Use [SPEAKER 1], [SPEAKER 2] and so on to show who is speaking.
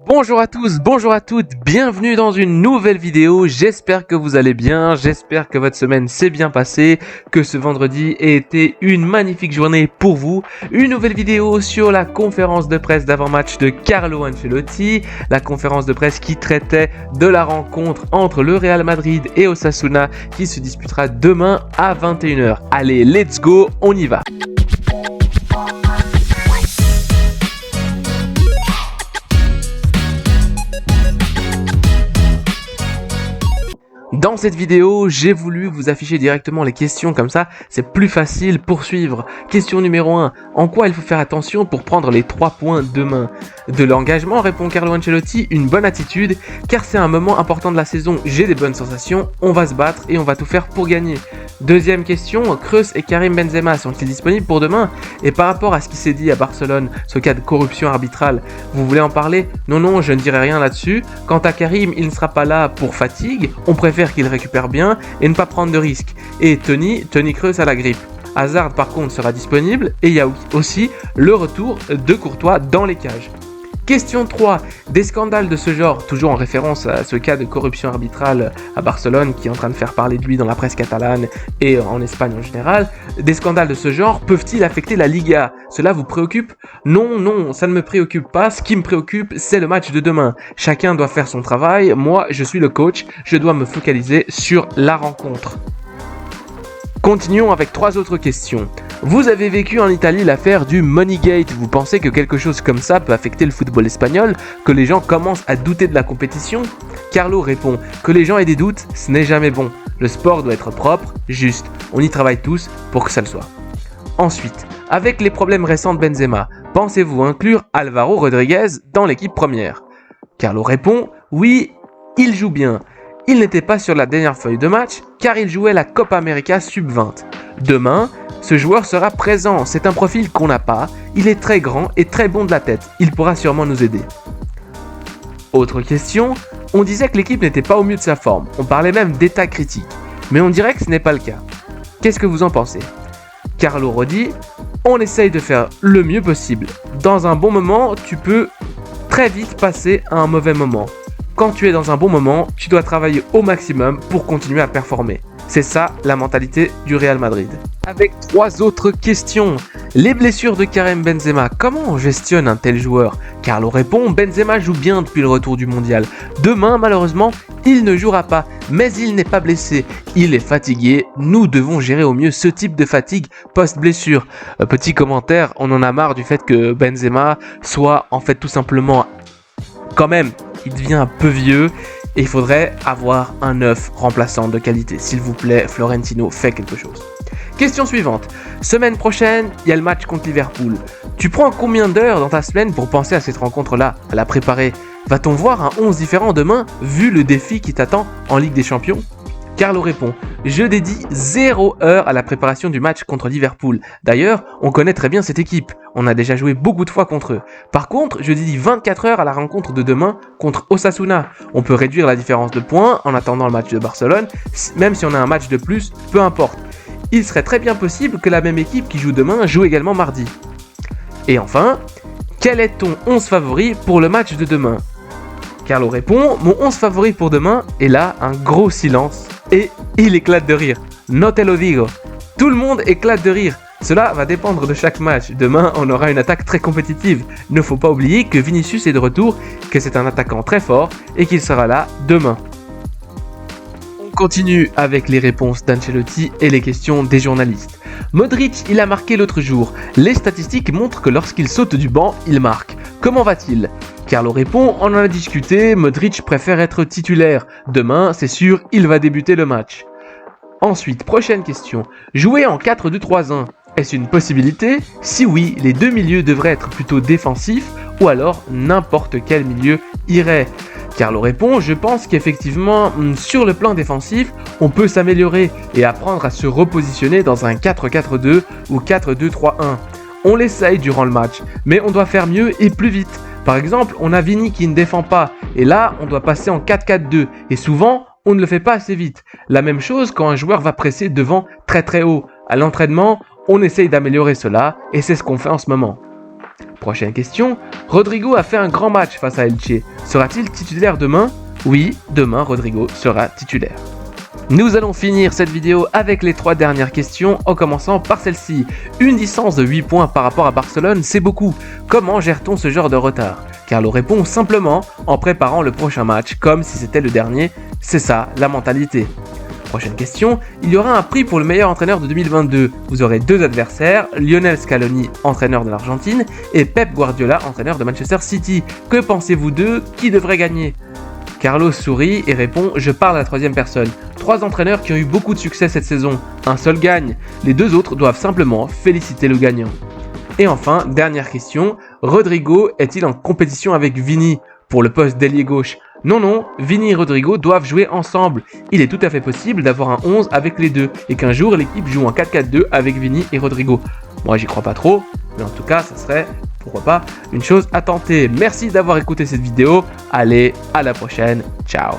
[SPEAKER 1] Bonjour à tous, bonjour à toutes, bienvenue dans une nouvelle vidéo, j'espère que vous allez bien, j'espère que votre semaine s'est bien passée, que ce vendredi a été une magnifique journée pour vous. Une nouvelle vidéo sur la conférence de presse d'avant-match de Carlo Ancelotti, la conférence de presse qui traitait de la rencontre entre le Real Madrid et Osasuna qui se disputera demain à 21h. Allez, let's go, on y va! Dans cette vidéo, j'ai voulu vous afficher directement les questions, comme ça c'est plus facile pour suivre. Question numéro 1, en quoi il faut faire attention pour prendre les 3 points demain? De l'engagement, répond Carlo Ancelotti, une bonne attitude, car c'est un moment important de la saison, j'ai des bonnes sensations, on va se battre et on va tout faire pour gagner. Deuxième question, Kroos et Karim Benzema sont-ils disponibles pour demain? Et par rapport à ce qui s'est dit à Barcelone, ce cas de corruption arbitrale, vous voulez en parler? Non, je ne dirai rien là-dessus. Quant à Karim, il ne sera pas là pour fatigue, on préfère qu'il récupère bien et ne pas prendre de risques. Et Toni Kroos a la grippe. Hazard par contre sera disponible et il y a aussi le retour de Courtois dans les cages. Question 3. Des scandales de ce genre, toujours en référence à ce cas de corruption arbitrale à Barcelone qui est en train de faire parler de lui dans la presse catalane et en Espagne en général, des scandales de ce genre peuvent-ils affecter la Liga? Cela vous préoccupe? Non, ça ne me préoccupe pas. Ce qui me préoccupe, c'est le match de demain. Chacun doit faire son travail. Moi, je suis le coach. Je dois me focaliser sur la rencontre. Continuons avec 3 autres questions. Vous avez vécu en Italie l'affaire du Moneygate. Vous pensez que quelque chose comme ça peut affecter le football espagnol, que les gens commencent à douter de la compétition? Carlo répond que les gens aient des doutes, ce n'est jamais bon. Le sport doit être propre, juste. On y travaille tous pour que ça le soit. Ensuite, avec les problèmes récents de Benzema, pensez-vous inclure Álvaro Rodríguez dans l'équipe première? Carlo répond oui, il joue bien. Il n'était pas sur la dernière feuille de match car il jouait la Copa América Sub-20. Demain, ce joueur sera présent, c'est un profil qu'on n'a pas, il est très grand et très bon de la tête, il pourra sûrement nous aider. Autre question, on disait que l'équipe n'était pas au mieux de sa forme, on parlait même d'état critique, mais on dirait que ce n'est pas le cas. Qu'est-ce que vous en pensez? Carlo redit, on essaye de faire le mieux possible. Dans un bon moment, tu peux très vite passer à un mauvais moment. Quand tu es dans un bon moment, tu dois travailler au maximum pour continuer à performer. C'est ça la mentalité du Real Madrid. Avec 3 autres questions. Les blessures de Karim Benzema, comment on gestionne un tel joueur? Carlo répond, Benzema joue bien depuis le retour du mondial. Demain, malheureusement, il ne jouera pas, mais il n'est pas blessé. Il est fatigué, nous devons gérer au mieux ce type de fatigue post-blessure. Petit commentaire, on en a marre du fait que Benzema soit en fait tout simplement quand même, il devient un peu vieux et il faudrait avoir un 9 remplaçant de qualité. S'il vous plaît, Florentino, fait quelque chose. Question suivante. Semaine prochaine, il y a le match contre Liverpool. Tu prends combien d'heures dans ta semaine pour penser à cette rencontre-là, à la préparer? Va-t-on voir un 11 différent demain, vu le défi qui t'attend en Ligue des Champions? Carlo répond, je dédie 0 heure à la préparation du match contre Liverpool. D'ailleurs, on connaît très bien cette équipe. On a déjà joué beaucoup de fois contre eux. Par contre, je dédie 24 heures à la rencontre de demain contre Osasuna. On peut réduire la différence de points en attendant le match de Barcelone, même si on a un match de plus, peu importe. Il serait très bien possible que la même équipe qui joue demain joue également mardi. Et enfin, quel est ton 11 favori pour le match de demain? Carlo répond, mon 11 favori pour demain, et là, un gros silence. Et il éclate de rire. No te lo digo. Tout le monde éclate de rire. Cela va dépendre de chaque match. Demain, on aura une attaque très compétitive. Il ne faut pas oublier que Vinicius est de retour, que c'est un attaquant très fort et qu'il sera là demain. On continue avec les réponses d'Ancelotti et les questions des journalistes. Modric, il a marqué l'autre jour. Les statistiques montrent que lorsqu'il saute du banc, il marque. Comment va-t-il? Carlo répond, on en a discuté, Modric préfère être titulaire. Demain, c'est sûr, il va débuter le match. Ensuite, prochaine question. Jouer en 4-2-3-1, est-ce une possibilité? Si oui, les 2 milieux devraient être plutôt défensifs ou alors n'importe quel milieu irait. Carlo répond, je pense qu'effectivement, sur le plan défensif, on peut s'améliorer et apprendre à se repositionner dans un 4-4-2 ou 4-2-3-1. On l'essaye durant le match, mais on doit faire mieux et plus vite. Par exemple, on a Vini qui ne défend pas, et là, on doit passer en 4-4-2, et souvent, on ne le fait pas assez vite. La même chose quand un joueur va presser devant très très haut. À l'entraînement, on essaye d'améliorer cela, et c'est ce qu'on fait en ce moment. Prochaine question. Rodrigo a fait un grand match face à Elche. Sera-t-il titulaire demain? Oui, demain Rodrigo sera titulaire. Nous allons finir cette vidéo avec les 3 dernières questions en commençant par celle-ci. Une distance de 8 points par rapport à Barcelone, c'est beaucoup. Comment gère-t-on ce genre de retard? Carlo répond simplement en préparant le prochain match comme si c'était le dernier. C'est ça, la mentalité. Prochaine question, il y aura un prix pour le meilleur entraîneur de 2022. Vous aurez 2 adversaires, Lionel Scaloni, entraîneur de l'Argentine, et Pep Guardiola, entraîneur de Manchester City. Que pensez-vous d'eux? Qui devrait gagner? Carlo sourit et répond « Je parle à la 3e personne. 3 entraîneurs qui ont eu beaucoup de succès cette saison. Un seul gagne. Les 2 autres doivent simplement féliciter le gagnant. » Et enfin, dernière question, Rodrigo est-il en compétition avec Vini pour le poste d'ailier gauche? Non, Vini et Rodrigo doivent jouer ensemble. Il est tout à fait possible d'avoir un 11 avec les deux et qu'un jour l'équipe joue en 4-4-2 avec Vini et Rodrigo. Moi j'y crois pas trop, mais en tout cas ça serait, pourquoi pas, une chose à tenter. Merci d'avoir écouté cette vidéo. Allez, à la prochaine. Ciao.